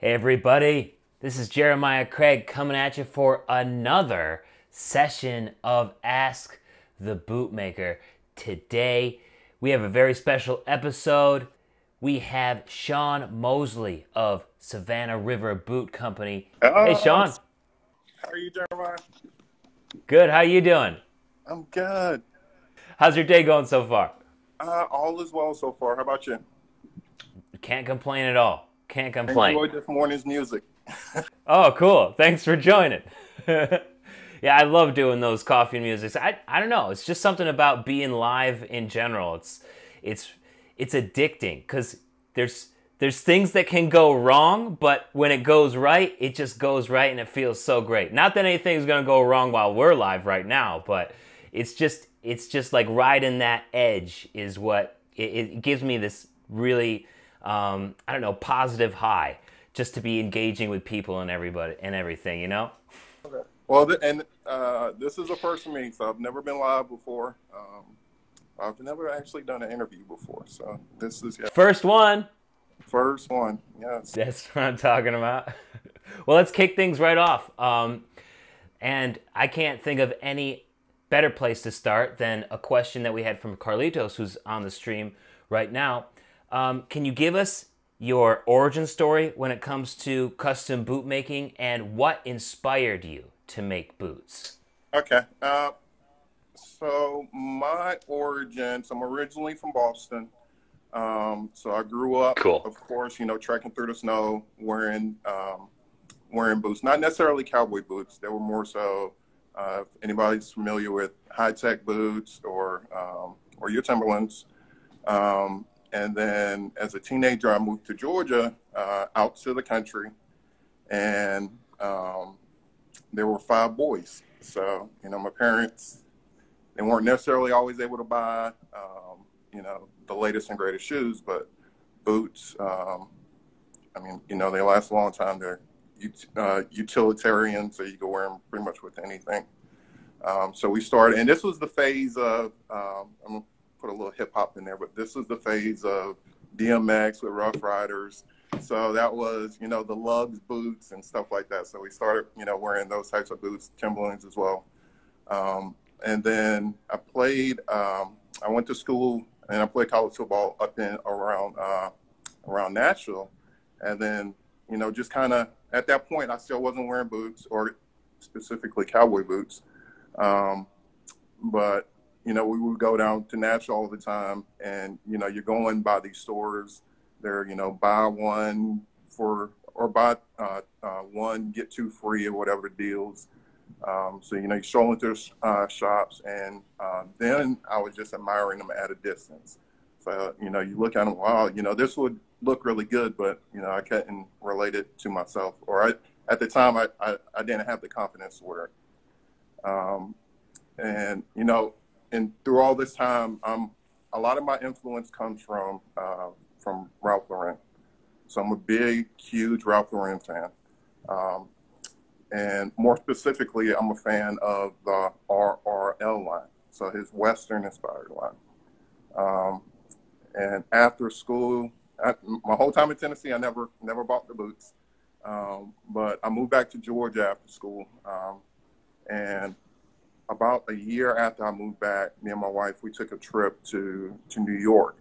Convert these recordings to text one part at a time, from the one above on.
Hey everybody, this is Jeremiah Craig coming at you for another session of Ask the Bootmaker. Today we have a very special episode. We have Sean Mosley of Savannah River Boot Company. Hey Oh, Sean, how are you, Jeremiah? good, how you doing? I'm good. How's your day going so far? All is well so far. How about you? Can't complain at all. Can't complain. Enjoyed this morning's music. Oh, cool. Thanks for joining. Yeah, I love doing those coffee musics. I don't know. It's just something about being live in general. It's it's addicting because there's things that can go wrong, but when it goes right, it just goes right and it feels so great. Not that anything's gonna go wrong while we're live right now, but it's just like riding that edge is what it gives me this really I don't know, positive high just to be engaging with people and everybody and everything, you know? Okay. Well, this is a first for me, so I've never been live before. I've never actually done an interview before, so this is First one. first one. Yes. That's what I'm talking about. Well, let's kick things right off. And I can't think of any better place to start than a question that we had from Carlitos, who's on the stream right now. Can you give us your origin story when it comes to custom boot making and what inspired you to make boots? Okay. So my origins, I'm originally from Boston. So I grew up, Cool. of course, trekking through the snow, wearing boots. Not necessarily cowboy boots. They were more so, if anybody's familiar with high-tech boots or your Timberlands. And then as a teenager, I moved to Georgia, out to the country, and there were five boys. So, my parents, they weren't necessarily always able to buy, the latest and greatest shoes, but boots, they last a long time. They're utilitarian, so you can wear them pretty much with anything. So we started, and this was the phase of, I'm going to put a little hip hop in there, but this was the phase of DMX with Rough Riders. So that was, the lugs boots and stuff like that. So we started, wearing those types of boots, Timberlands as well. And then I went to school and I played college football up in around Nashville. And then, just kind of at that point, I still wasn't wearing boots or specifically cowboy boots. But, we would go down to Nashville all the time and, you're going by these stores. They're, buy one or buy one, get two free or whatever deals. So, you stroll into shops, and then I was just admiring them at a distance. So, you look at them, wow, this would look really good, but, I couldn't relate it to myself. At the time, I didn't have the confidence to wear it. And, and through all this time, a lot of my influence comes from Ralph Lauren. So I'm a big, huge Ralph Lauren fan. And more specifically, I'm a fan of the RRL line, so his Western-inspired line. And after school, my whole time in Tennessee, I never bought the boots. But I moved back to Georgia after school. And about a year after I moved back, me and my wife, we took a trip to New York.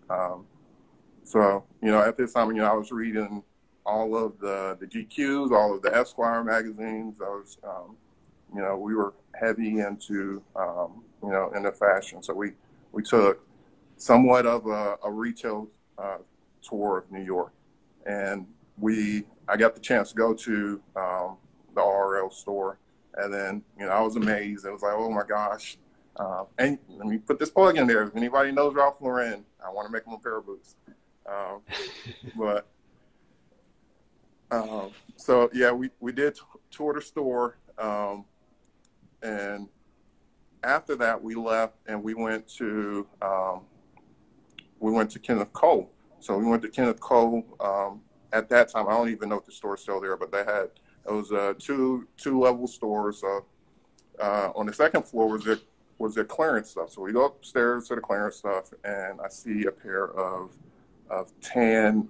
So, at this time, I was reading all of the GQs, all of the Esquire magazines. I was, we were heavy into, into fashion. So we took somewhat of a retail tour of New York. And I got the chance to go to the RL store. And then, I was amazed. It was like, oh my gosh. And let me put this plug in there. If anybody knows Ralph Lauren, I want to make them a pair of boots. But so yeah, we did tour the store, and after that we left and we went to Kenneth Cole. So we went to Kenneth Cole. At that time, I don't even know if the store's still there, but it was two level stores. So on the second floor was their clearance stuff. So we go upstairs to the clearance stuff, and I see a pair of tan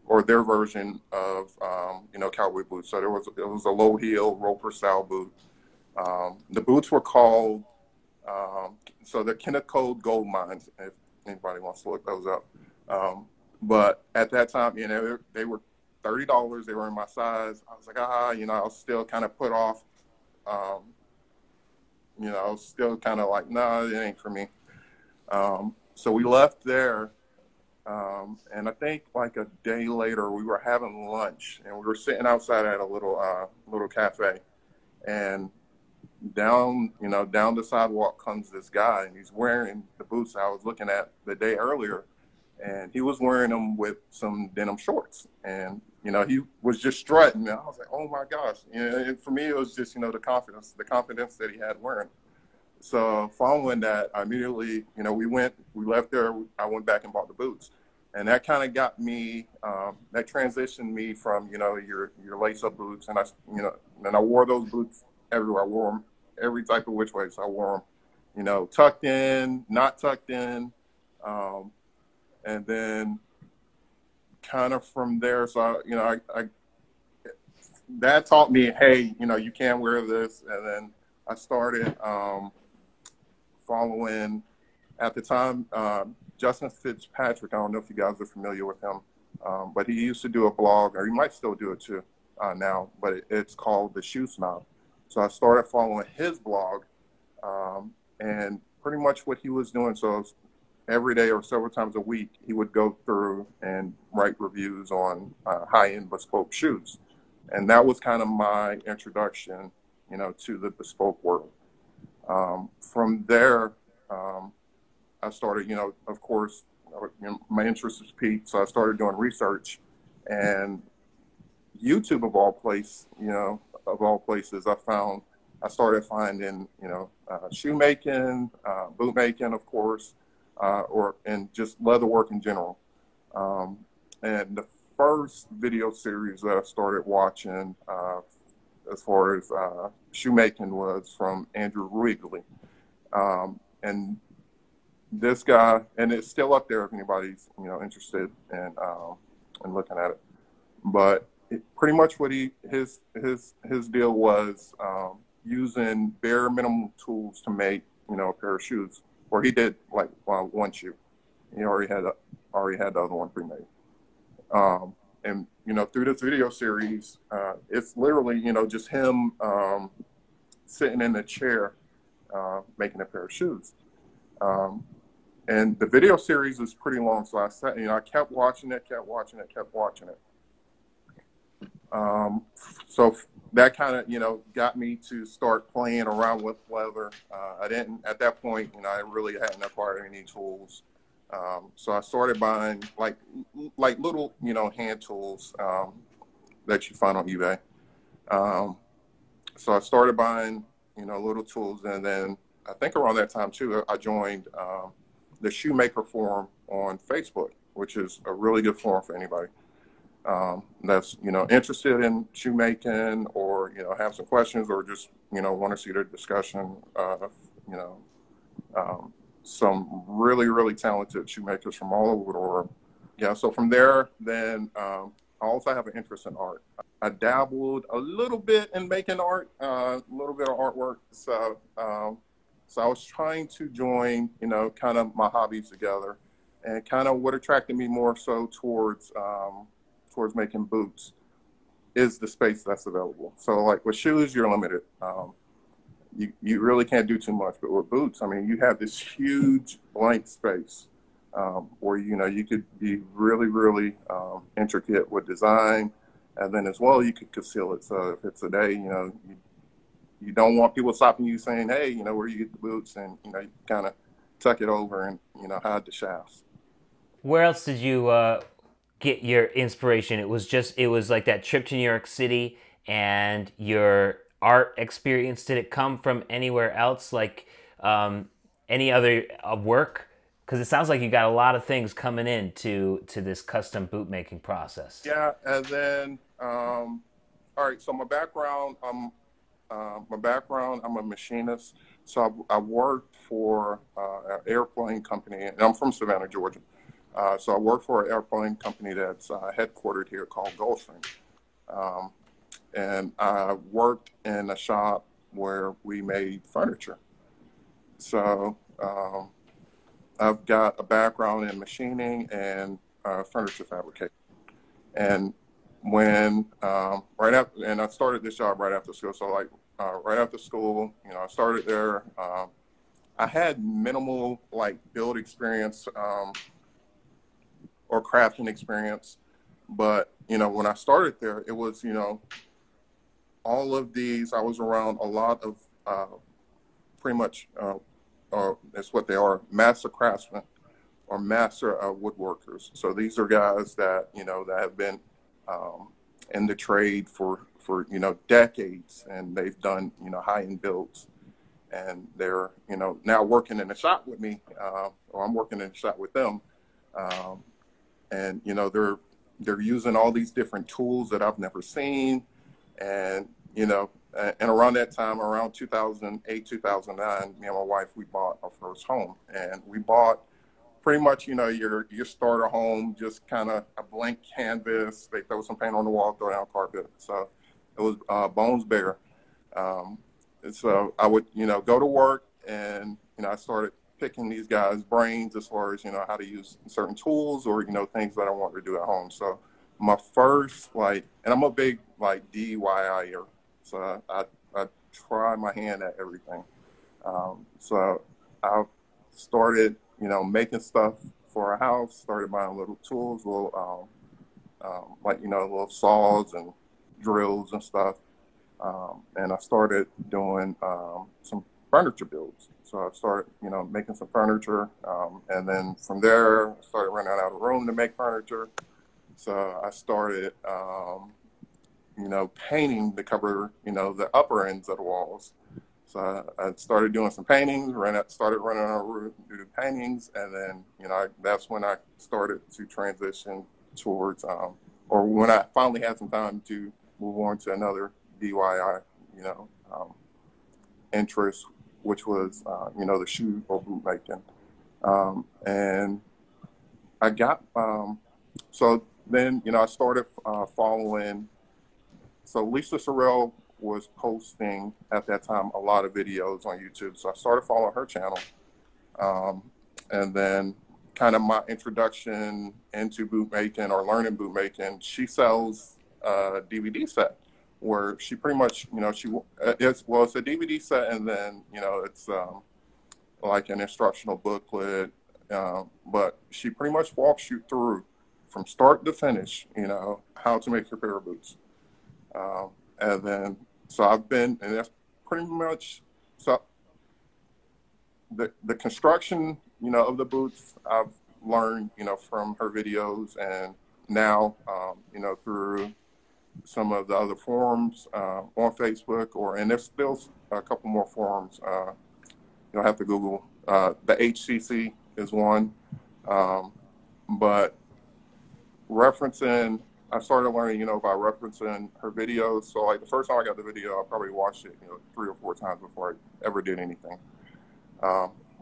or their version of, cowboy boots. So it was a low heel roper style boot. The boots were called, so the Kenneth Code Gold Mines, if anybody wants to look those up. But at that time, they were $30. They were in my size. I was like, I was still kind of put off. I was still kind of like, nah, it ain't for me. So we left there. And I think like a day later, we were having lunch and we were sitting outside at a little cafe, and down the sidewalk comes this guy, and he's wearing the boots I was looking at the day earlier, and he was wearing them with some denim shorts, and he was just strutting, and I was like, oh my gosh, and for me it was just the confidence that he had wearing. So following that, I immediately, we left there. I went back and bought the boots, and that kind of got me, that transitioned me from, your lace-up boots, and I wore those boots everywhere. I wore them every type of which way. So I wore them, tucked in, not tucked in, and then kind of from there. So I that taught me, hey, you can wear this, and then I started. Following, at the time, Justin Fitzpatrick. I don't know if you guys are familiar with him, but he used to do a blog, or he might still do it too now, but it's called The Shoe Snob. So I started following his blog, and pretty much what he was doing, so every day or several times a week, he would go through and write reviews on high-end bespoke shoes. And that was kind of my introduction, to the bespoke world. From there, I started, of course, my interest was piqued, so I started doing research, and YouTube of all places, I started finding, shoemaking, bootmaking, of course, and just leatherwork in general. And the first video series that I started watching, as far as shoemaking, was from Andrew Wrigley. And this guy, and it's still up there if anybody's, interested in looking at it. But pretty much what his deal was, using bare minimum tools to make, a pair of shoes. Or he did like one shoe. He already had the other one pre-made. And through this video series, it's literally just him sitting in a chair making a pair of shoes. And the video series is pretty long, so I sat, I kept watching it. So that kind of got me to start playing around with leather. I didn't at that point, I really hadn't acquired any tools. So I started buying like little, hand tools that you find on eBay. So I started buying, little tools, and then I think around that time too, I joined the Shoemaker Forum on Facebook, which is a really good forum for anybody that's interested in shoemaking, or have some questions, or just want to see the discussion of some really, really talented shoemakers from all over the world. Yeah, so from there, then I also have an interest in art. I dabbled a little bit in making art, a little bit of artwork. So I was trying to join, kind of my hobbies together, and kind of what attracted me more so towards making boots is the space that's available. So like with shoes, you're limited. You really can't do too much, but with boots, I mean, you have this huge blank space where, you could be really, really intricate with design, and then as well, you could conceal it. So if it's a day, you don't want people stopping you saying, hey, where you get the boots, and, you kind of tuck it over and, hide the shafts. Where else did you get your inspiration? It was like that trip to New York City and your art experience. Did it come from anywhere else, like any other work? Because it sounds like you got a lot of things coming in to this custom boot making process. Yeah, and then all right. So my background, I'm a machinist. So I worked for an airplane company, and I'm from Savannah, Georgia. So I work for an airplane company that's headquartered here called Gulfstream. Um, and I worked in a shop where we made furniture. So I've got a background in machining and furniture fabrication. And when right after, and I started this job right after school. So like right after school, I started there. I had minimal like build experience or crafting experience, but when I started there, it was all of these. I was around a lot of pretty much, or that's what they are, master craftsmen or master woodworkers. So these are guys that that have been in the trade for decades, and they've done high end builds, and they're now working in the shop with me, or I'm working in the shop with them, and they're using all these different tools that I've never seen, and and around that time, around 2008, 2009, me and my wife, we bought our first home, and we bought pretty much, your starter home, just kind of a blank canvas. They throw some paint on the wall, throw down carpet. So it was bones bare. And so I would, go to work, and I started picking these guys' brains as far as how to use certain tools or things that I wanted to do at home. So my first and I'm a big DIYer, so I try my hand at everything. So I started making stuff for a house. Started buying little tools, little little saws and drills and stuff. And I started doing some furniture builds. So I started, making some furniture, and then from there, I started running out of room to make furniture. So I started, painting the cover, the upper ends of the walls. So I started doing some paintings, started running out of room to do paintings, and then, that's when I started to transition towards, or when I finally had some time to move on to another DIY, interest, which was, the shoe or boot making. And I got, so then, I started following, so Lisa Sorrell was posting at that time a lot of videos on YouTube. So I started following her channel. And then kind of my introduction into boot making or learning boot making, she sells a DVD set where she pretty much, it's a DVD set, and then, it's like an instructional booklet. But she pretty much walks you through from start to finish, how to make your pair of boots. And then, so I've been, and that's pretty much, so the construction, of the boots, I've learned, from her videos, and now, through some of the other forums on Facebook, and there's still a couple more forums. You'll have to Google. The HCC is one, but referencing, I started learning, by referencing her videos. So like the first time I got the video, I probably watched it, 3 or 4 times before I ever did anything,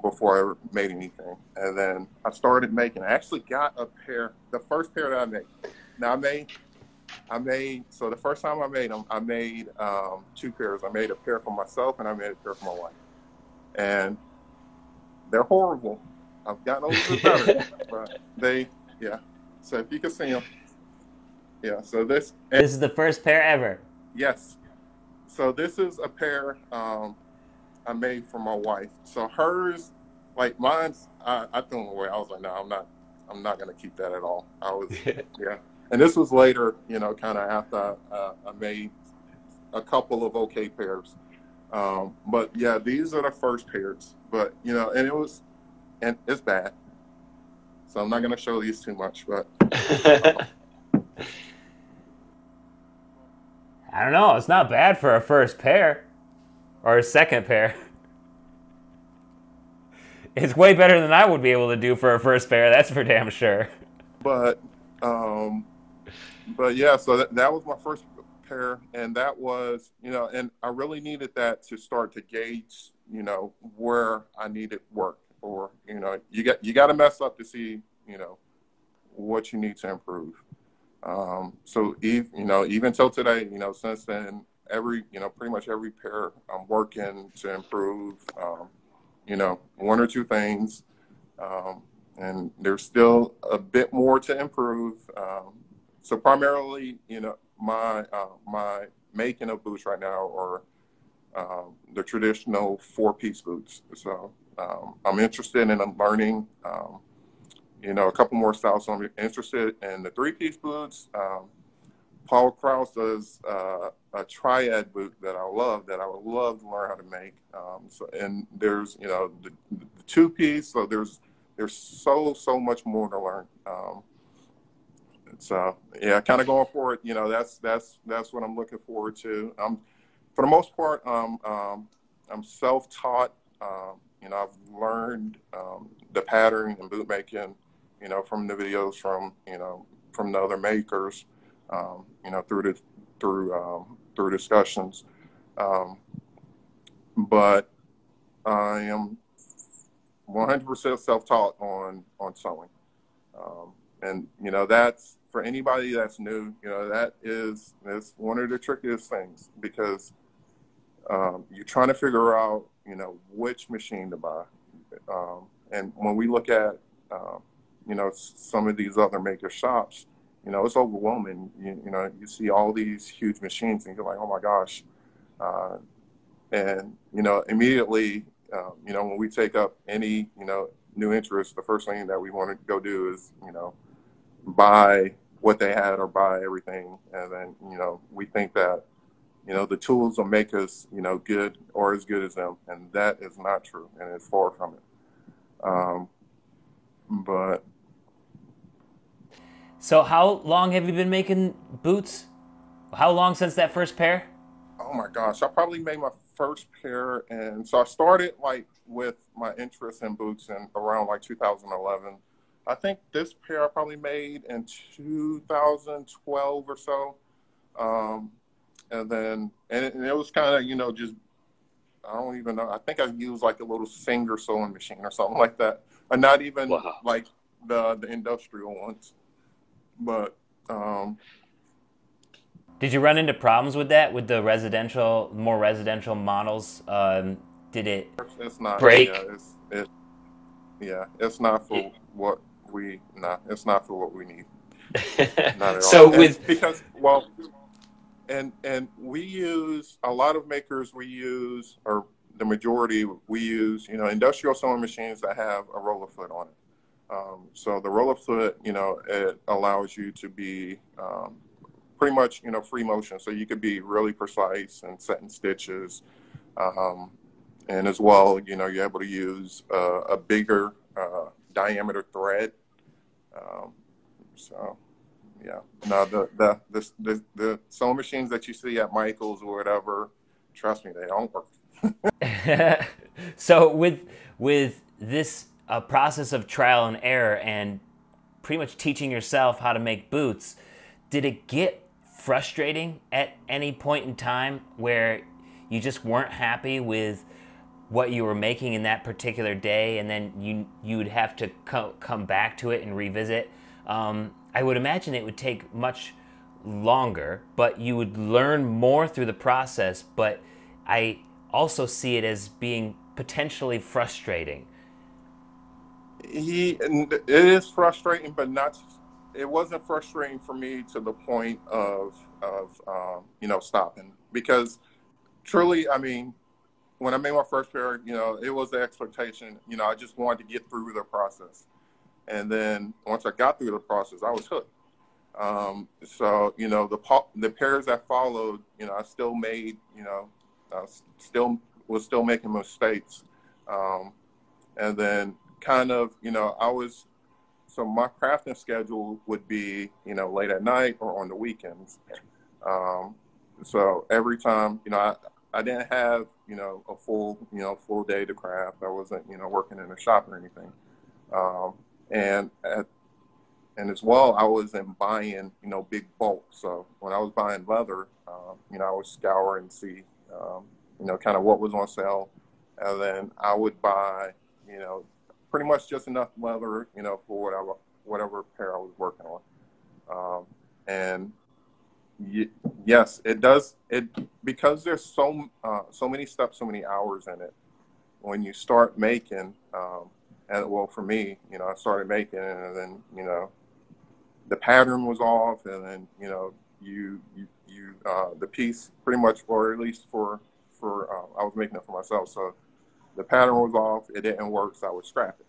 before I ever made anything. And then I started making, I actually got a pair, the first pair that I made. Now I made, so the first time I made them, I made 2 pairs. I made a pair for myself, and I made a pair for my wife. And they're horrible. I've gotten a little bit better, but yeah. So if you can see them. Yeah, so this is the first pair ever. Yes. So this is a pair I made for my wife. So hers, like mine's, I threw them away. I was like, no, I'm not gonna keep that at all. I was yeah. And this was later, kind of after I made a couple of okay pairs. But yeah, these are the first pairs. But and it's bad. So I'm not gonna show these too much, but I don't know. It's not bad for a first pair or a second pair. It's way better than I would be able to do for a first pair. That's for damn sure. But yeah, so that was my first pair, and that was, and I really needed that to start to gauge, where I needed work, or you got to mess up to see, what you need to improve. So even till today, since then, pretty much every pair I'm working to improve, one or two things. And there's still a bit more to improve. So primarily, my making of boots right now are the traditional four-piece boots. So I'm interested in learning, a couple more styles. So I'm interested in the three-piece boots. Paul Krause does a triad boot that I would love to learn how to make. And there's, the two-piece. So there's so much more to learn. So yeah, kind of going forward, that's what I'm looking forward to. For the most part, I'm self-taught. I've learned the pattern and boot making, from the videos from the other makers, through discussions. But I am 100% self-taught on sewing. And that's for anybody that's new, that's one of the trickiest things, because you're trying to figure out, which machine to buy. And when we look at, some of these other maker shops, it's overwhelming. You see all these huge machines and you're like, oh my gosh. And, immediately, when we take up any, new interest, the first thing that we want to go do is, buy what they had or buy everything. And then, we think that, the tools will make us, good or as good as them. And that is not true. And it's far from it. But. So how long have you been making boots? How long since that first pair? Oh my gosh, I probably made my first pair. And so I started with my interest in boots in around 2011. I think this pair I probably made in 2012 or so. And it was kind of, just, I don't even know. I think I used a little Singer sewing machine or something like that. And not even the industrial ones. But, did you run into problems with that, with the more residential models? Did it it's not, break? It's not for what it's not for what we need. Not at So all. with, because, and we use, a lot of makers or the majority, we use, industrial sewing machines that have a roller foot on it. So the roller foot, it allows you to be pretty much, free motion. So you could be really precise and setting stitches. And as well, you're able to use a bigger diameter thread. So, yeah. No, the sewing machines that you see at Michael's or whatever, trust me, they don't work. So with this process of trial and error and pretty much teaching yourself how to make boots, did it get frustrating at any point in time where you just weren't happy with what you were making in that particular day, and then you would have to come back to it and revisit? I would imagine it would take much longer, but you would learn more through the process. But I also see it as being potentially frustrating. It is frustrating, but not. It wasn't frustrating for me to the point of stopping, because truly, I mean, when I made my first pair, it was the expectation. I just wanted to get through the process, and then once I got through the process, I was hooked. So the pairs that followed, I still made, was still making mistakes, and then kind of, so my crafting schedule would be, late at night or on the weekends. So every time, I didn't have, a full day to craft. I wasn't, working in a shop or anything. And as well, I wasn't buying, big bulk. So when I was buying leather, I would scour and see, kind of what was on sale. And then I would buy, pretty much just enough leather, for whatever pair I was working on. And yes, it does. It because there's so many steps, so many hours in it. When you start making, and well, for me, I started making, and then the pattern was off, and then the piece pretty much, or at least for I was making it for myself, so the pattern was off. It didn't work, so I would scrap it.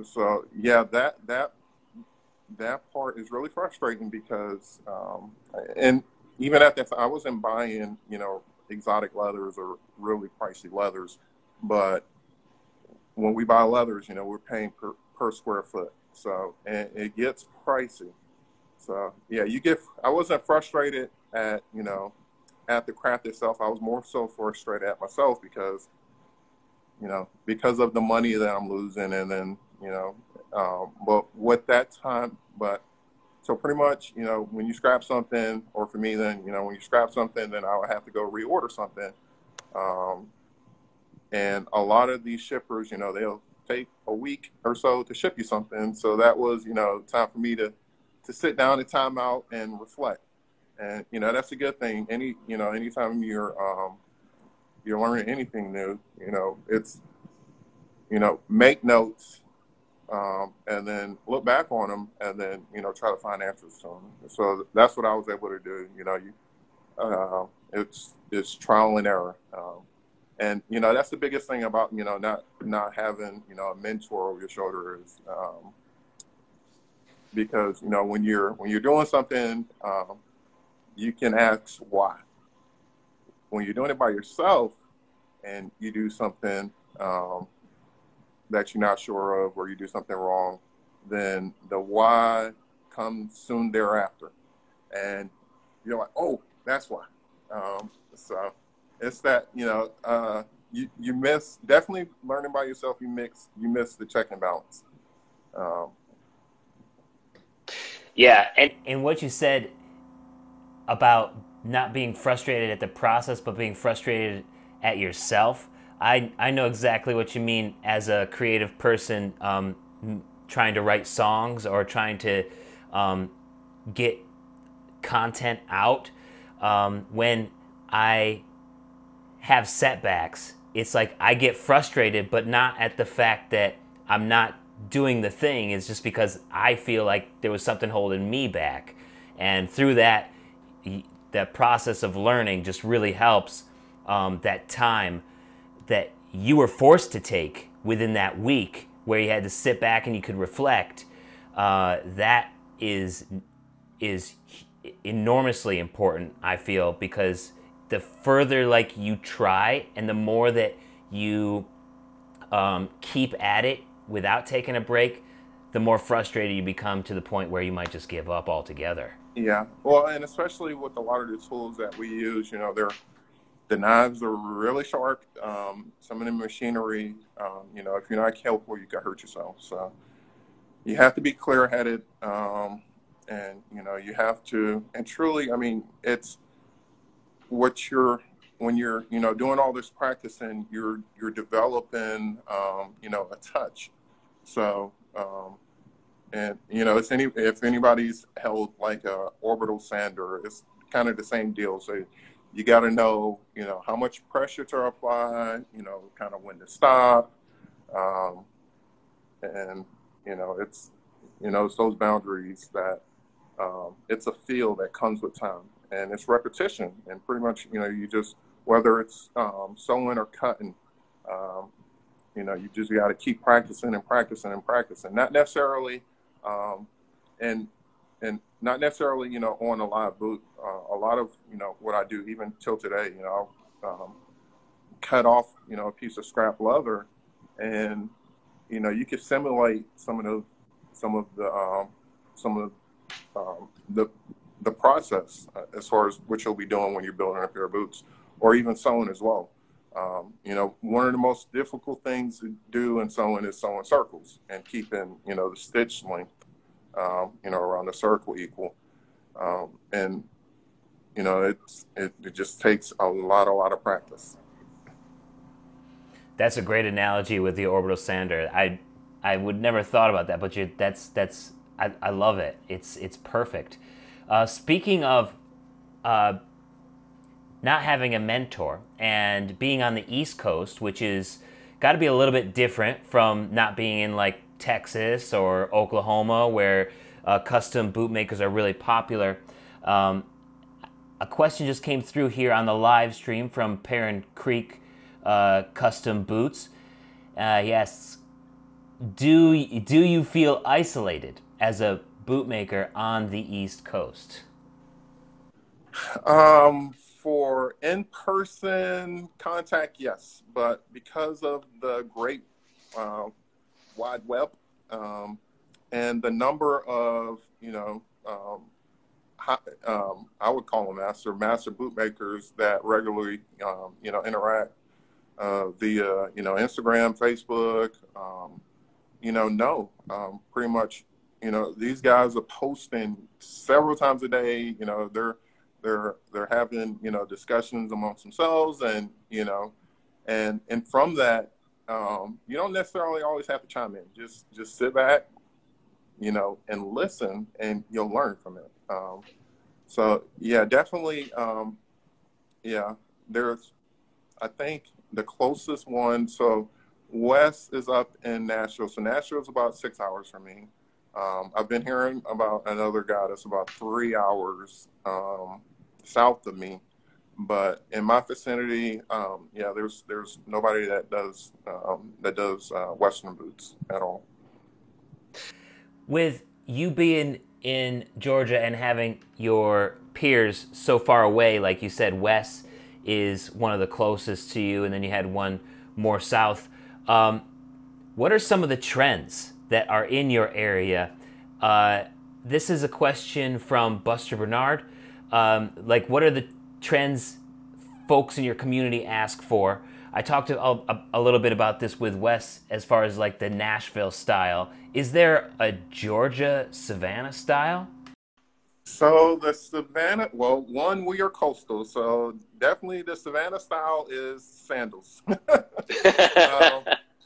So yeah, that part is really frustrating because, and even at that time, I wasn't buying, exotic leathers or really pricey leathers, but when we buy leathers, we're paying per square foot. So, and it gets pricey. So yeah, I wasn't frustrated at, at the craft itself. I was more so frustrated at myself because, because of the money that I'm losing. And then, but with that time, so pretty much, when you scrap something, or for me, then, when you scrap something, then I would have to go reorder something. And a lot of these shippers, they'll take a week or so to ship you something. So that was, time for me to sit down and time out and reflect. And, that's a good thing. Anytime you're learning anything new, it's, make notes, and then look back on them, and then, try to find answers to them. So that's what I was able to do. It's trial and error. And, that's the biggest thing about, not having, a mentor over your shoulder is, because, when you're doing something, you can ask why. When you're doing it by yourself and you do something, that you're not sure of, or you do something wrong, then the why comes soon thereafter. And you're like, oh, that's why. So it's that, you miss, definitely learning by yourself, you miss the check and balance. Yeah. And what you said about not being frustrated at the process, but being frustrated at yourself, I know exactly what you mean as a creative person, trying to write songs or trying to get content out. When I have setbacks, it's like I get frustrated, but not at the fact that I'm not doing the thing. It's just because I feel like there was something holding me back. And through that process of learning just really helps, that time that you were forced to take within that week where you had to sit back and you could reflect, that is enormously important, I feel, because the further like you try and the more that you keep at it without taking a break, the more frustrated you become to the point where you might just give up altogether. Yeah. Well, and especially with a lot of the tools that we use, the knives are really sharp. Some of the machinery, if you're not careful, you can hurt yourself. So you have to be clear-headed, and you have to. And truly, I mean, it's when you're doing all this practicing, you're developing a touch. So and if anybody's held like a orbital sander, it's kind of the same deal. So you got to know, how much pressure to apply, kind of when to stop. And, it's those boundaries that, it's a feel that comes with time, and it's repetition. And pretty much, you just, whether it's sewing or cutting, you just got to keep practicing and practicing and practicing. Not necessarily, and not necessarily, on a live boot. A lot of, what I do, even till today, I'll cut off, a piece of scrap leather, and, you can simulate some of the process, as far as what you'll be doing when you're building a pair of boots, or even sewing as well. One of the most difficult things to do in sewing is sewing circles and keeping, the stitch length, around the circle equal. And, it just takes a lot of practice. That's a great analogy with the orbital sander. I I would never thought about that, but I love it. It's perfect. Speaking of not having a mentor and being on the East Coast, which is got to be a little bit different from not being in like Texas or Oklahoma, where custom boot makers are really popular. A question just came through here on the live stream from Perrin Creek Custom Boots. Yes, do you feel isolated as a bootmaker on the East Coast? For in-person contact, yes, but because of the great wide web and the number of, I would call them master bootmakers that regularly, interact via, Instagram, Facebook, no, pretty much, these guys are posting several times a day. They're having, discussions amongst themselves, and, and from that, you don't necessarily always have to chime in. Just sit back, and listen, and you'll learn from it. So yeah, definitely. Yeah, there's, I think the closest one. So Wes is up in Nashville. So Nashville is about 6 hours from me. I've been hearing about another guy that's about 3 hours south of me, but in my vicinity, yeah, there's nobody that does Western boots at all. With you being in Georgia and having your peers so far away, like you said, Wes is one of the closest to you, and then you had one more south. What are some of the trends that are in your area? This is a question from Buster Bernard. Like, what are the trends folks in your community ask for? I talked a little bit about this with Wes as far as like the Nashville style. Is there a Georgia Savannah style? So the Savannah, well, one, we are coastal, so definitely the Savannah style is sandals.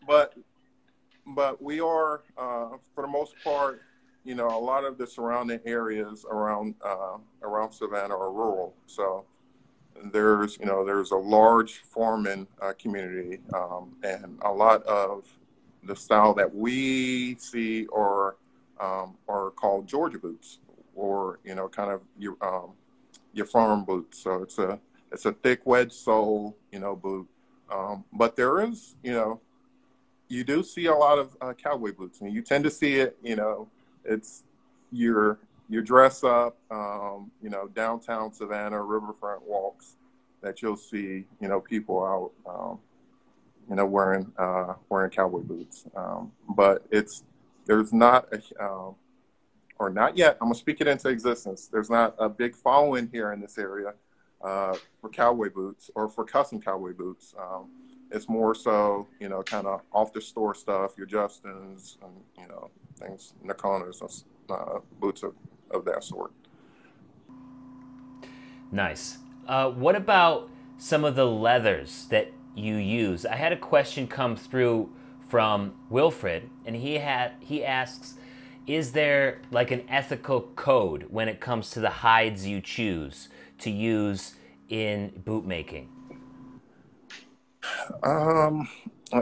But we are, for the most part, a lot of the surrounding areas around Savannah are rural. So there's a large farming community, and a lot of the style that we see are called Georgia boots, or kind of your farm boots. So it's a thick wedge sole boot, but there is you do see a lot of cowboy boots, and you tend to see it. It's your dress up, downtown Savannah riverfront walks that you'll see people out wearing cowboy boots, but there's not or not yet. I'm gonna speak it into existence. There's not a big following here in this area for cowboy boots or for custom cowboy boots. It's more so, kind of off the store stuff, your Justins and, things, Nakonas, boots of that sort. Nice. What about some of the leathers that you use? I had a question come through from Wilfred, and he asks, is there like an ethical code when it comes to the hides you choose to use in boot making? An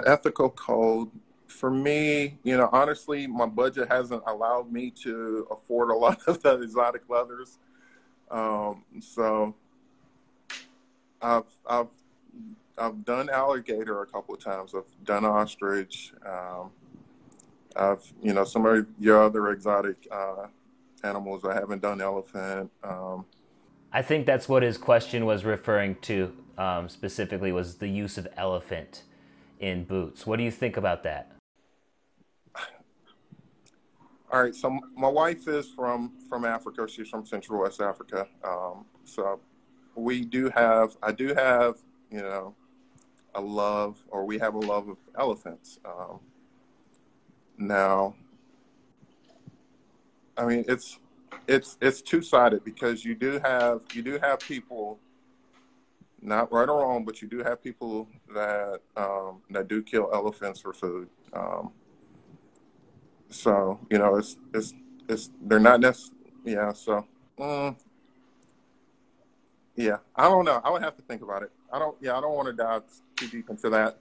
ethical code for me, honestly, my budget hasn't allowed me to afford a lot of the exotic leathers. So I've done alligator a couple of times. I've done ostrich. I've some of your other exotic animals. I haven't done elephant. I think that's what his question was referring to specifically, was the use of elephant in boots. What do you think about that? All right, so my wife is from Africa. She's from Central West Africa. So I do have, a love, or we have a love of elephants. Now, I mean, it's two-sided, because you do have people, not right or wrong, but you do have people that that do kill elephants for food. So, it's they're not necessarily, yeah. So, mm, yeah, I don't know. I would have to think about it. I don't want to dive too deep into that.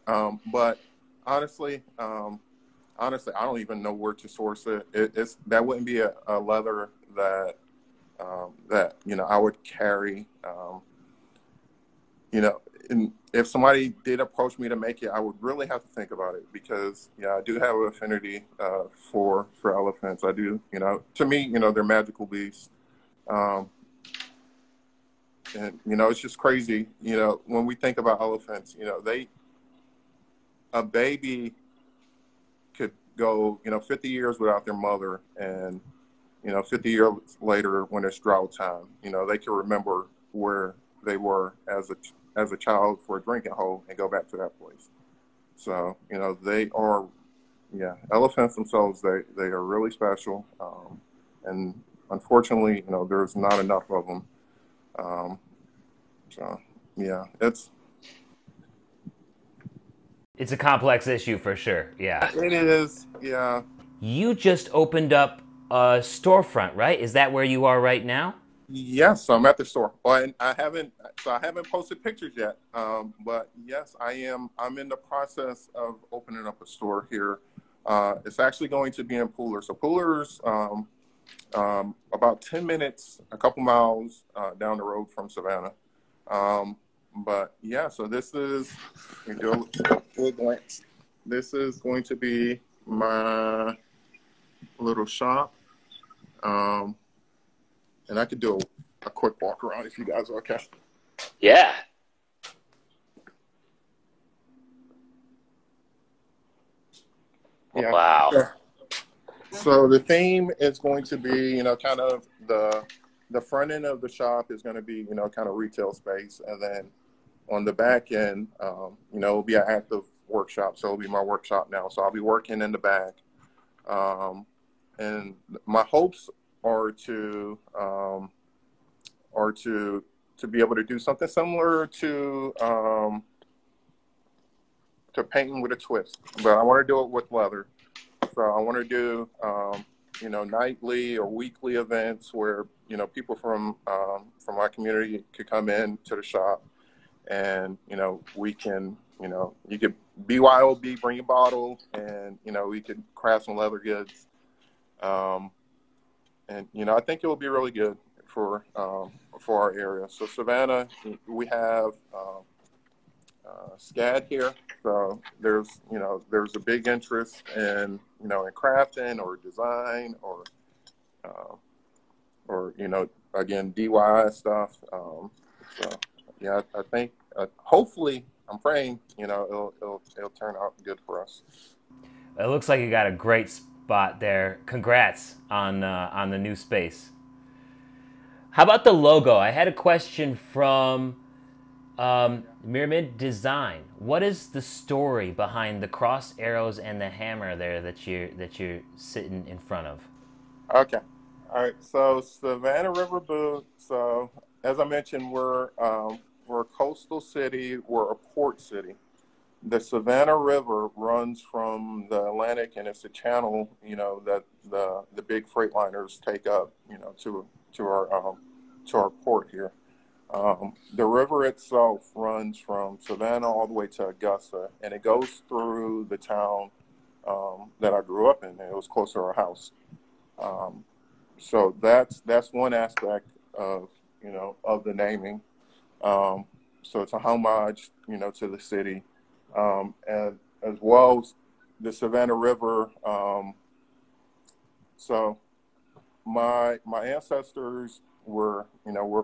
But honestly, honestly, I don't even know where to source it. It's that wouldn't be a leather that I would carry. You know, and if somebody did approach me to make it, I would really have to think about it because I do have an affinity for elephants. I do, to me, they're magical beasts. Um, and it's just crazy. When we think about elephants, they a baby could go 50 years without their mother, and 50 years later when it's drought time, they can remember where they were as a child for a drinking hole and go back to that place. So, they are, yeah, elephants themselves, they are really special. And unfortunately, there's not enough of them. Um, so, yeah, It's a complex issue for sure. Yeah. it is, yeah. You just opened up a storefront, right? Is that where you are right now? Yes, I'm at the store. Well, and I haven't posted pictures yet. But yes, I am. I'm in the process of opening up a store here. It's actually going to be in Pooler. So Pooler's about 10 minutes, a couple miles down the road from Savannah. But yeah, so this is, let me do a full glance. This is going to be my little shop. Um, and I could do a quick walk around if you guys are okay. Yeah. Yeah. Wow. So the theme is going to be, kind of the front end of the shop is going to be, kind of retail space, and then on the back end, it'll be an active workshop. So it'll be my workshop now. So I'll be working in the back, and my hopes are to be able to do something similar to painting with a twist, but I want to do it with leather. So I want to do, nightly or weekly events where, people from my community could come in to the shop, and, we can, you could BYOB, bring your bottle, and, we could craft some leather goods. Um, and, I think it will be really good for our area. So Savannah, we have, SCAD here. So there's a big interest in crafting or design uh, or again, DIY stuff. So yeah, I think hopefully I'm praying it'll turn out good for us. It looks like you got a great spot there. Congrats on the new space. How about the logo? I had a question from Myriad Design. What is the story behind the cross arrows and the hammer there that you're sitting in front of? Okay. All right. So Savannah River Boot. So as I mentioned, we're a coastal city. We're a port city. The Savannah River runs from the Atlantic, and it's a channel, that the big freight liners take up, to our port here. The river itself runs from Savannah all the way to Augusta, and it goes through the town that I grew up in. And it was close to our house. So that's one aspect of of the naming. So it's a homage, to the city, and as well as the Savannah River. So my ancestors were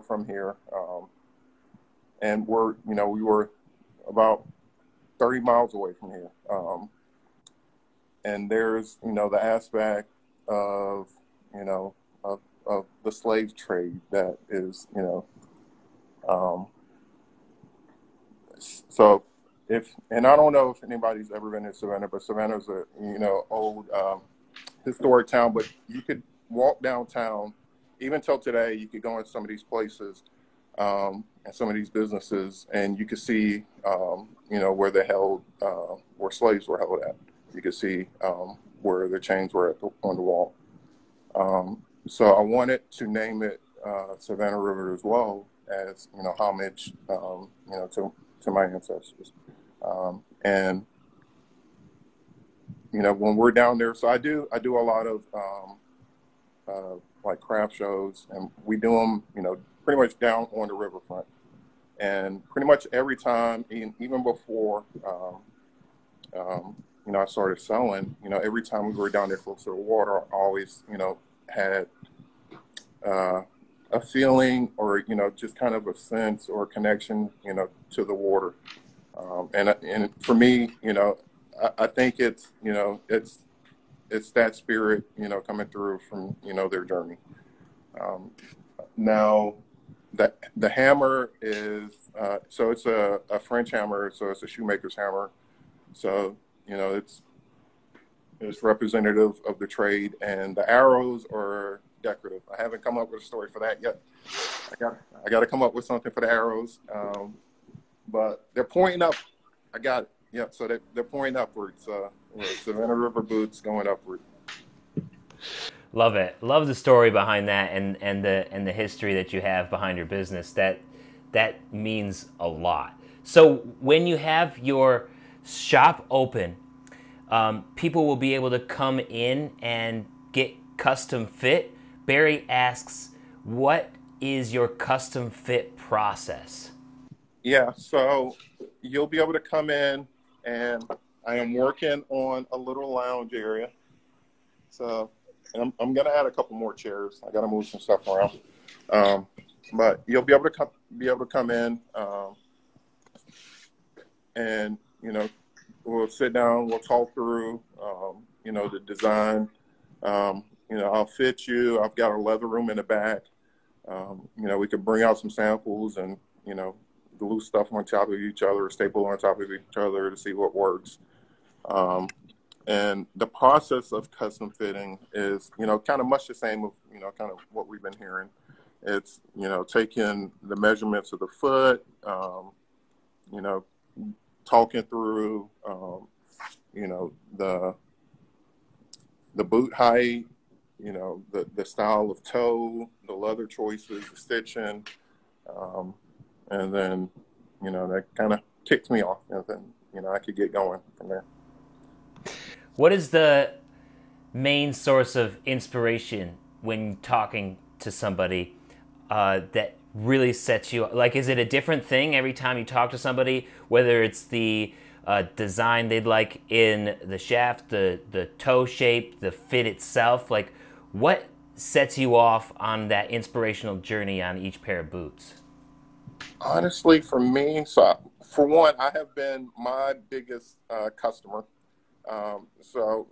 from here, and we were about 30 miles away from here. And there's the aspect of you know of the slave trade that is um, so if and I don't know if anybody's ever been in Savannah, but Savannah's a old historic town, but you could walk downtown even till today. You could go in some of these places and some of these businesses, and you could see where they held where slaves were held at. you could see where the chains were on the wall. So I wanted to name it Savannah River as well as, homage, to my ancestors. And when we're down there, so I do a lot of like craft shows, and we do them, pretty much down on the riverfront. And pretty much every time, even before, I started selling, every time we were down there close to the water, I always, had a feeling or, just kind of a sense or connection, to the water. And for me, I think it's, it's that spirit, coming through from, their journey. Now, the hammer is, so it's a French hammer, so it's a shoemaker's hammer. So, it's representative of the trade, and the arrows are decorative. I haven't come up with a story for that yet. I got to come up with something for the arrows, but they're pointing up. I got it. Yeah, so they're pointing upwards. Savannah River boots going upward. Love it. Love the story behind that, and the history that you have behind your business. That means a lot. So when you have your shop open, people will be able to come in and get custom fit. Barry asks, what is your custom fit process? Yeah, so you'll be able to come in, and I am working on a little lounge area. So I'm going to add a couple more chairs. I got to move some stuff around. But you'll be able to come in, and, we'll sit down, we'll talk through, the design. I'll fit you. I've got a leather room in the back. We could bring out some samples and, glue stuff on top of each other, staple on top of each other to see what works. And the process of custom fitting is, kind of much the same of, kind of what we've been hearing. It's, taking the measurements of the foot, talking through, the boot height, the style of toe, the leather choices, the stitching, and then, that kind of kicked me off, and then, I could get going from there. What is the main source of inspiration when talking to somebody that really sets you, like, is it a different thing every time you talk to somebody, whether it's the design they'd like in the shaft, the toe shape, the fit itself? Like, what sets you off on that inspirational journey on each pair of boots? Honestly, for me, so for one, I have been my biggest customer. So,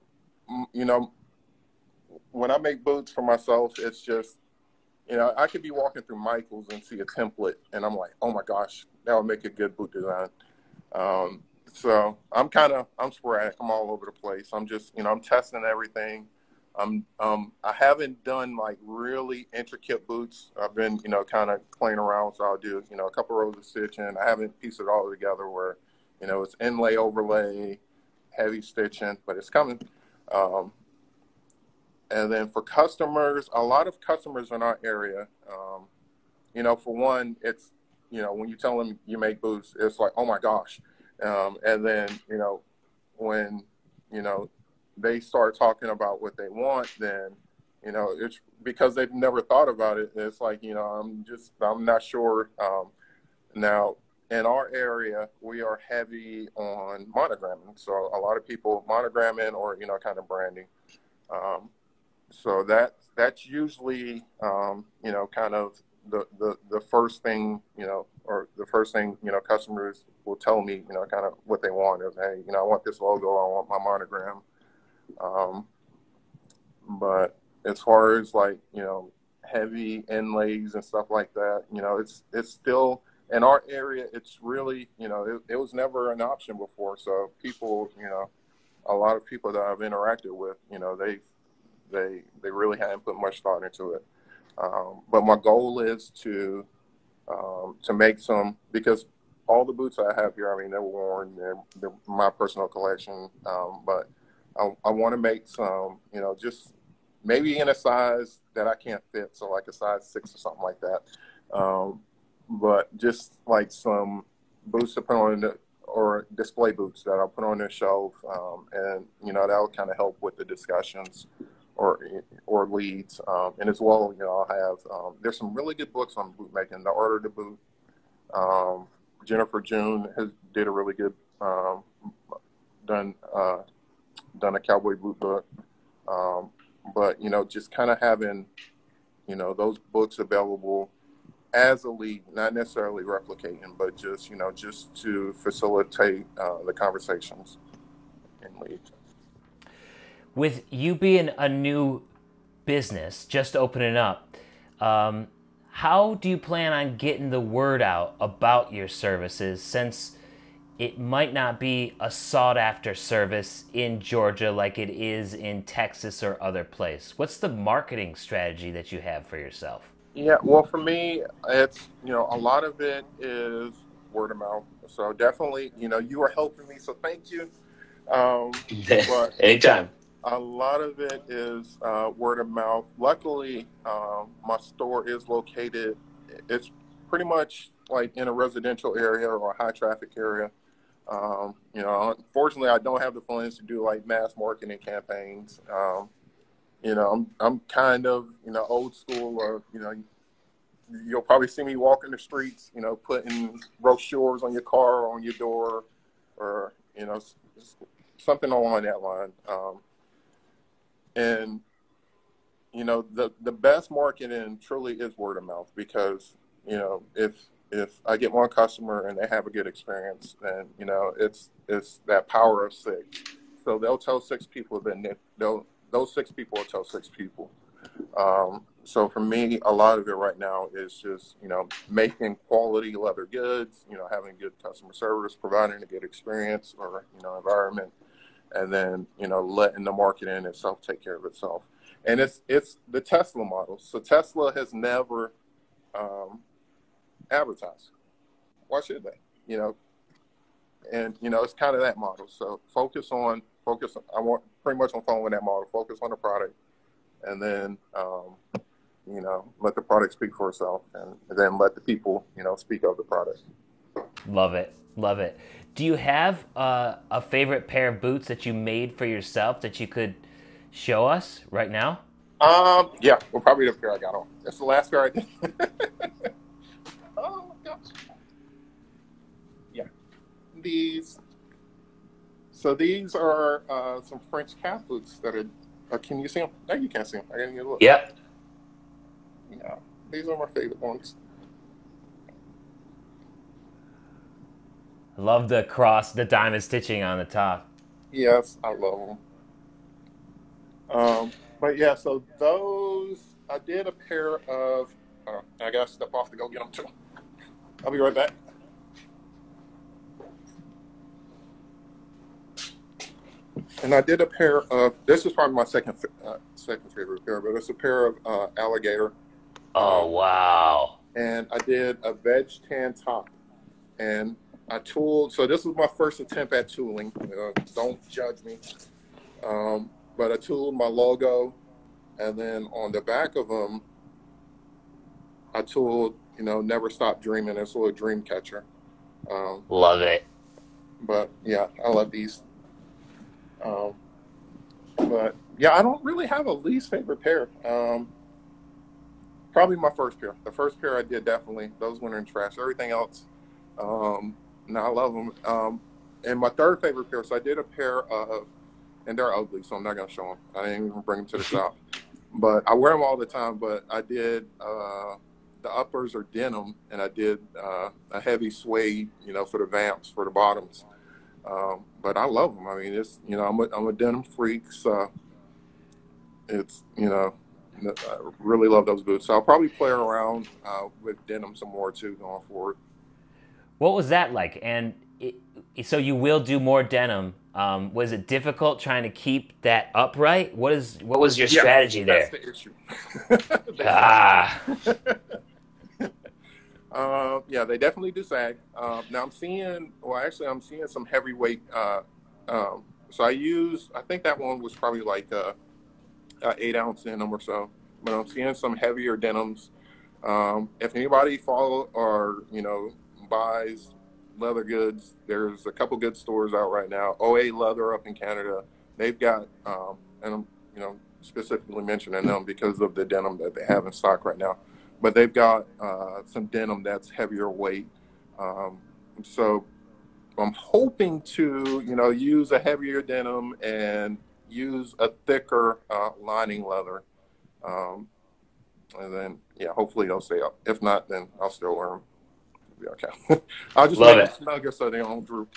when I make boots for myself, it's just, I could be walking through Michael's and see a template, and I'm like, oh my gosh, that would make a good boot design. So I'm sporadic. I'm all over the place. I'm just, I'm testing everything. I haven't done like really intricate boots. I've been, kind of playing around. So I'll do, a couple rows of stitching. I haven't pieced it all together where, it's inlay, overlay, heavy stitching, but it's coming. And then for customers, a lot of customers in our area, for one, it's, when you tell them you make boots, it's like, oh my gosh. And then, when, they start talking about what they want, then, it's because they've never thought about it. It's like, I'm not sure. Now, in our area, we are heavy on monogramming. So a lot of people monogramming or, kind of branding. So that's usually, kind of the first thing, or the first thing, customers will tell me, kind of what they want is, hey, I want this logo, I want my monogram. But as far as like, heavy inlays and stuff like that, it's still in our area. It's really, it was never an option before. So people, a lot of people that I've interacted with, they really hadn't put much thought into it. But my goal is to make some, because all the boots I have here, I mean, they're worn, they're my personal collection. But I want to make some, just maybe in a size that I can't fit, so like a size 6 or something like that. But just like some boots to put on or display boots that I'll put on the shelf, and that'll kind of help with the discussions or leads. And as well, I'll have there's some really good books on boot making. The Art of the Boot. Jennifer June did a really good done a cowboy boot book. But just kind of having those books available as a lead, not necessarily replicating, but just to facilitate the conversations in lead. With you being a new business, just opening up, how do you plan on getting the word out about your services, since it might not be a sought-after service in Georgia like it is in Texas or other place? What's the marketing strategy that you have for yourself? Yeah, well, for me, it's, a lot of it is word of mouth. So definitely, you are helping me, so thank you. But anytime. A lot of it is word of mouth. Luckily, my store is located, it's pretty much like in a residential area or a high traffic area. Unfortunately, I don't have the funds to do like mass marketing campaigns. I'm kind of, old school, or, you'll probably see me walking the streets, putting brochures on your car or on your door, or, something along that line. And, the best marketing truly is word of mouth, because, if I get one customer and they have a good experience, then, it's that power of 6. So they'll tell 6 people, then those 6 people will tell 6 people. So for me, a lot of it right now is just, making quality leather goods, having good customer service, providing a good experience or, environment, and then, letting the marketing itself take care of itself. And it's the Tesla model. So Tesla has never advertised. Why should they? And, it's kind of that model. So focus on, I want pretty much on following that model. Focus on the product, and then, let the product speak for itself, and then let the people, speak of the product. Love it. Love it. Do you have a favorite pair of boots that you made for yourself that you could show us right now? Yeah, well, probably the pair I got on. That's the last pair I did. Oh, my gosh. Yeah. These are some French calf boots that are, can you see them? No, you can't see them. I didn't even look. Yep. Yeah, these are my favorite ones. Love the diamond stitching on the top. Yes, I love them. But yeah, so those, I did a pair of, I got to step off to go get them too. I'll be right back. And I did a pair of, this is probably my second favorite pair, but it's a pair of alligator. Oh, wow. And I did a veg tan top. And I tooled, so this was my first attempt at tooling. Don't judge me. But I tooled my logo, and then on the back of them, I tooled, never stop dreaming. It's a little dream catcher. Love it. But yeah, I love these. But yeah, I don't really have a least favorite pair. Probably my first pair. The first pair I did, definitely. Those went in trash. Everything else, no, I love them. And my third favorite pair, so I did a pair of, and they're ugly, so I'm not going to show them. I didn't even bring them to the shop. But I wear them all the time, but I did, the uppers are denim, and I did a heavy suede, for the vamps, for the bottoms. But I love them. I mean, it's, I'm a denim freak, so it's, I really love those boots. So I'll probably play around with denim some more too going forward. What was that like? And so you will do more denim. Was it difficult trying to keep that upright? What was your strategy there? That's the issue. Yeah, they definitely do sag. Now I'm seeing some heavyweight So I think that one was probably like a 8 ounce denim or so. But I'm seeing some heavier denims. If anybody follow or buys leather goods, there's a couple good stores out right now. OA Leather up in Canada, they've got and I'm specifically mentioning them because of the denim that they have in stock right now. But they've got some denim that's heavier weight. Um, so I'm hoping to use a heavier denim and use a thicker lining leather. Um, and then, yeah, hopefully they'll stay up. If not, then I'll still wear them. Be okay. I'll just Love make them it. snugger so they don't droop.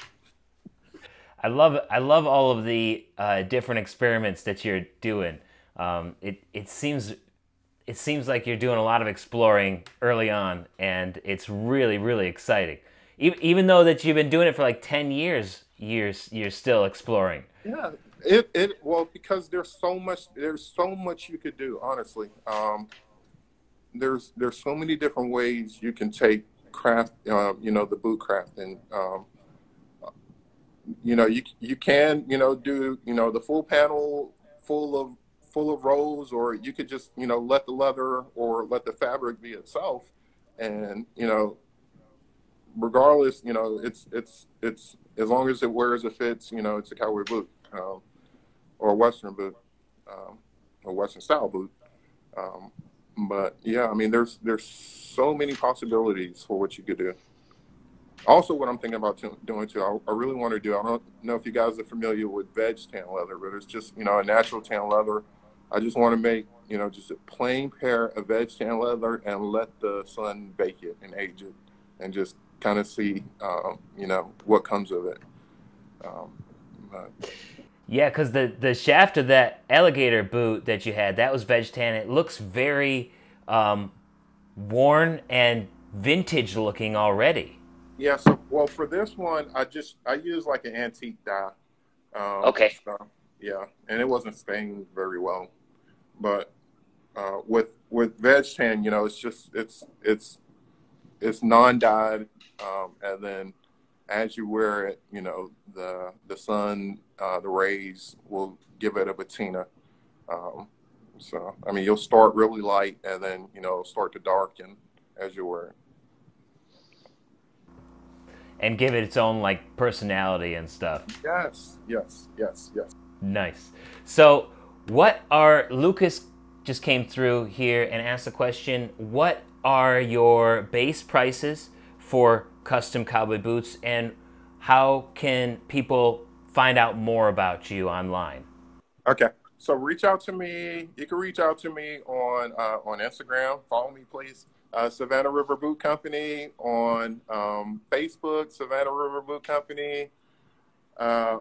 I love all of the different experiments that you're doing. It seems like you're doing a lot of exploring early on, and it's really really exciting. Even though that you've been doing it for like 10 years, you're still exploring. Yeah, well, because there's so much you could do. Honestly, there's so many different ways you can take craft, the boot craft, and you can do the full panel full of rows, or you could just let the leather or let the fabric be itself, and regardless, it's as long as it wears, it fits, it's a cowboy boot, or a western boot, a western style boot. um, but yeah, I mean, there's so many possibilities for what you could do. Also, what I'm thinking about doing too, I really want to do. I don't know if you guys are familiar with veg tan leather, but it's just a natural tan leather. I just want to make just a plain pair of veg tan leather and let the sun bake it and age it, and just kind of see what comes of it. Um, but Yeah, because the shaft of that alligator boot that you had, that was veg tan. It looks very worn and vintage looking already. yeah, so well, for this one, I use like an antique dye. Okay. So, yeah, and it wasn't stained very well, but with veg tan, it's just it's non-dyed, and then as you wear it, the sun, the rays will give it a patina. Um, so I mean, you'll start really light, and then start to darken as you wear it. And give it its own like personality and stuff. Yes, yes, yes, yes. Nice. So, what are Lucas just came through here and asked the question, what are your base prices for custom cowboy boots, and how can people find out more about you online? Okay. So reach out to me. You can reach out to me on Instagram. Follow me, please. Savannah River Boot Company on Facebook. Savannah River Boot Company. I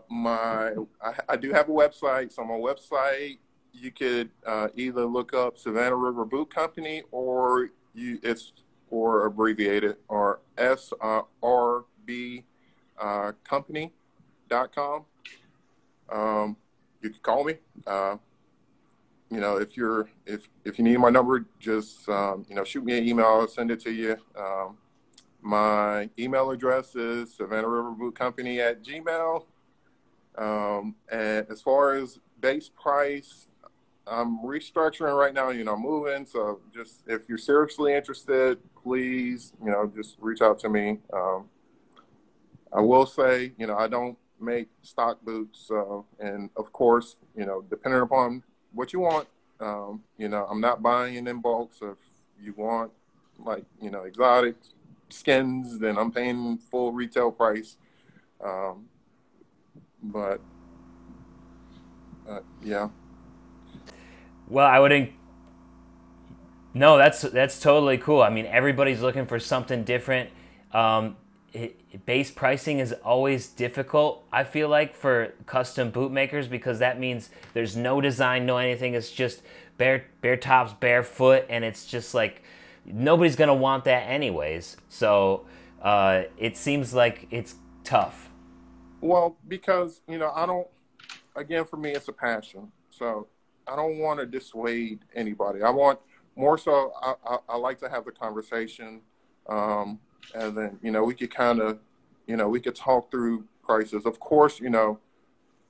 do have a website. So my website, you could either look up Savannah River Boot Company, or it's or abbreviated, or SRB company.com. You can call me. If you need my number, just shoot me an email. I'll send it to you. My email address is Savannah River Boot Company at Gmail. And as far as base price, I'm restructuring right now. Moving. So just if you're seriously interested, please, just reach out to me. I will say, I don't make stock boots. And of course, depending upon what you want, I'm not buying it in bulk. So if you want like, exotic skins, then I'm paying full retail price. Um, but yeah. Well, I wouldn't. No, that's totally cool. I mean, everybody's looking for something different. Base pricing is always difficult, I feel like, for custom boot makers, because that means there's no design, no anything. It's just bare tops, barefoot, and it's just like nobody's gonna want that anyways. So it seems like it's tough. Well, because, I don't, again, for me, it's a passion. So I don't want to dissuade anybody. I want more so, I like to have the conversation. And then, we could kind of, we could talk through prices. Of course,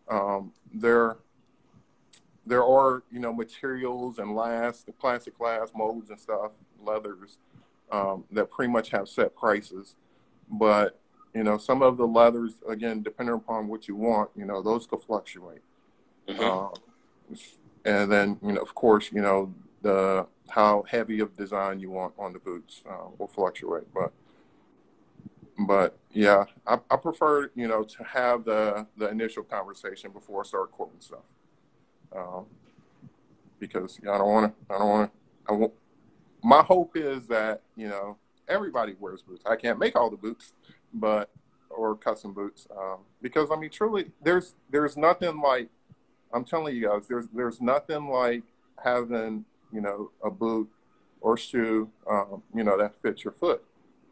There are, you know, materials and the plastic glass molds and stuff, leathers, that pretty much have set prices. But, you know, some of the leathers, again, depending upon what you want, you know, those could fluctuate. Mm-hmm. And then, you know, of course, you know, how heavy of design you want on the boots will fluctuate. But yeah, I prefer, you know, to have the initial conversation before I start quoting stuff. Because I don't want to, my hope is that, you know, everybody wears boots. I can't make all the boots, or custom boots. Because I mean, truly, there's nothing like, I'm telling you guys, there's nothing like having, you know, a boot or shoe, you know, that fits your foot.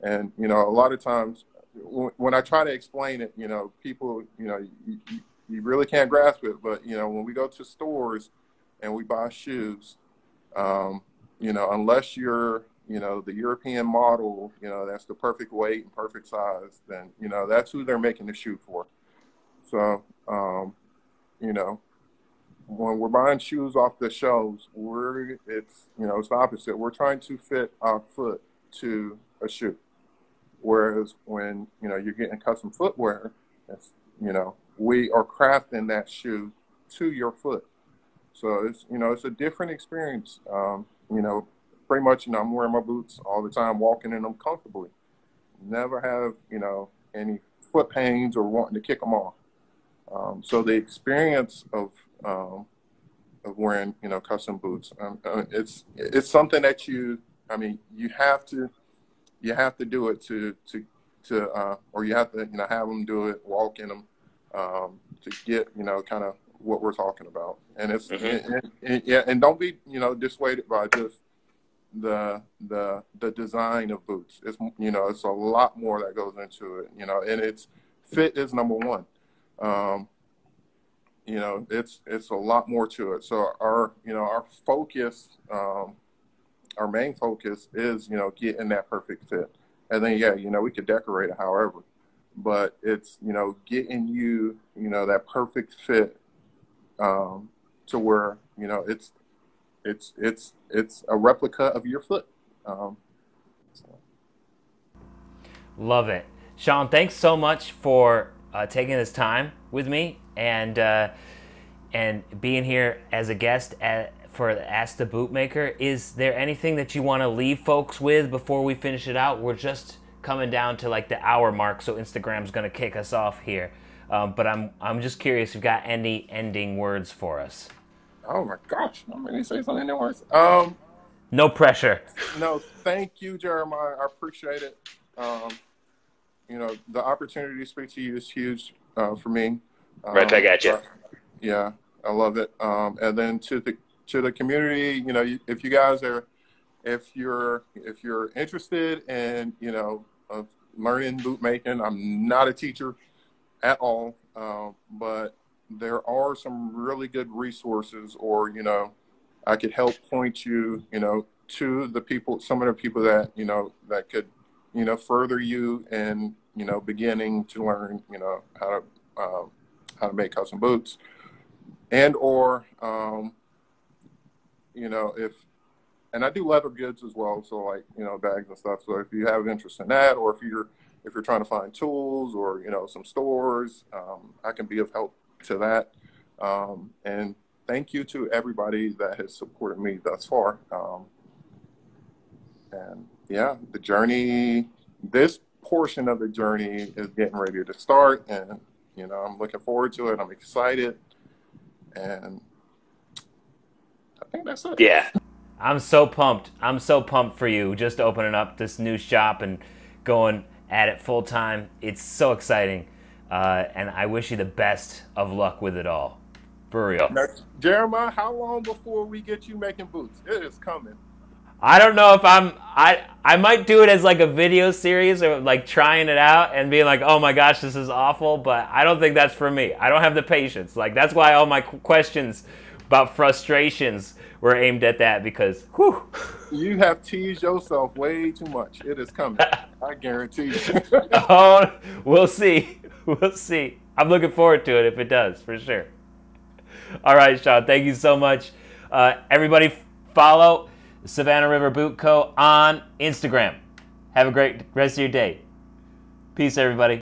And, you know, a lot of times when I try to explain it, you know, people, you know, you really can't grasp it. But, you know, when we go to stores and we buy shoes, you know, unless you're, you know, the European model, you know, that's the perfect weight and perfect size, then, you know, that's who they're making the shoe for. So, you know, when we're buying shoes off the shelves, it's the opposite. We're trying to fit our foot to a shoe. Whereas when, you know, you're getting custom footwear, it's, you know, we are crafting that shoe to your foot. So it's, you know, it's a different experience. You know, pretty much, you know, I'm wearing my boots all the time, walking in them comfortably. Never have, you know, any foot pains or wanting to kick them off. So the experience of wearing, you know, custom boots, it's something that you have to do it or you have to, you know, have them do it, walk in them, to get, you know, kind of what we're talking about. And it's, and don't be, you know, dissuaded by just the design of boots. It's, you know, it's a lot more that goes into it, you know, and it's fit is number one. You know, it's a lot more to it. So our focus, our main focus is, you know, getting that perfect fit. And then, yeah, you know, we could decorate it however, but it's, you know, getting you, you know, that perfect fit, to where, you know, it's a replica of your foot. So. Love it. Sean, thanks so much for taking this time with me and being here as a guest for Ask the Bootmaker. Is there anything that you want to leave folks with before we finish it out? We're just coming down to like the hour mark, so Instagram's going to kick us off here. But I'm just curious if you've got any ending words for us. Oh my gosh, I'm going to say something in words. No pressure. No, thank you, Jeremiah. I appreciate it. You know, the opportunity to speak to you is huge for me. Right back at you. Yeah, I love it. And then to the community, you know, if you guys are, if you're interested in, you know, learning boot making, I'm not a teacher at all, but there are some really good resources, or, you know, I could help point you, you know, to some of the people that, you know, that could, you know, further you in, you know, beginning to learn, you know, how to make custom boots, and or, you know, and I do leather goods as well, so like, you know, bags and stuff. So if you have interest in that, or if you're trying to find tools or, you know, some stores, I can be of help to that. And thank you to everybody that has supported me thus far. And yeah, the journey, this portion of the journey is getting ready to start, and, you know, I'm looking forward to it. I'm excited, and I think that's it. Yeah. I'm so pumped. I'm so pumped for you, just opening up this new shop and going at it full time. It's so exciting. And I wish you the best of luck with it all. For real. Now, Jeremiah, how long before we get you making boots? It is coming. I don't know if I might do it as like a video series, or like trying it out and being like, oh my gosh, this is awful, but I don't think that's for me. I don't have the patience. Like, that's why all my questions about frustrations were aimed at that, because whew. You have teased yourself way too much. It is coming. I guarantee you. Oh, we'll see. We'll see. I'm looking forward to it if it does, for sure. All right, Sean, thank you so much. Everybody follow Savannah River Boot Co. on Instagram. Have a great rest of your day. Peace, everybody.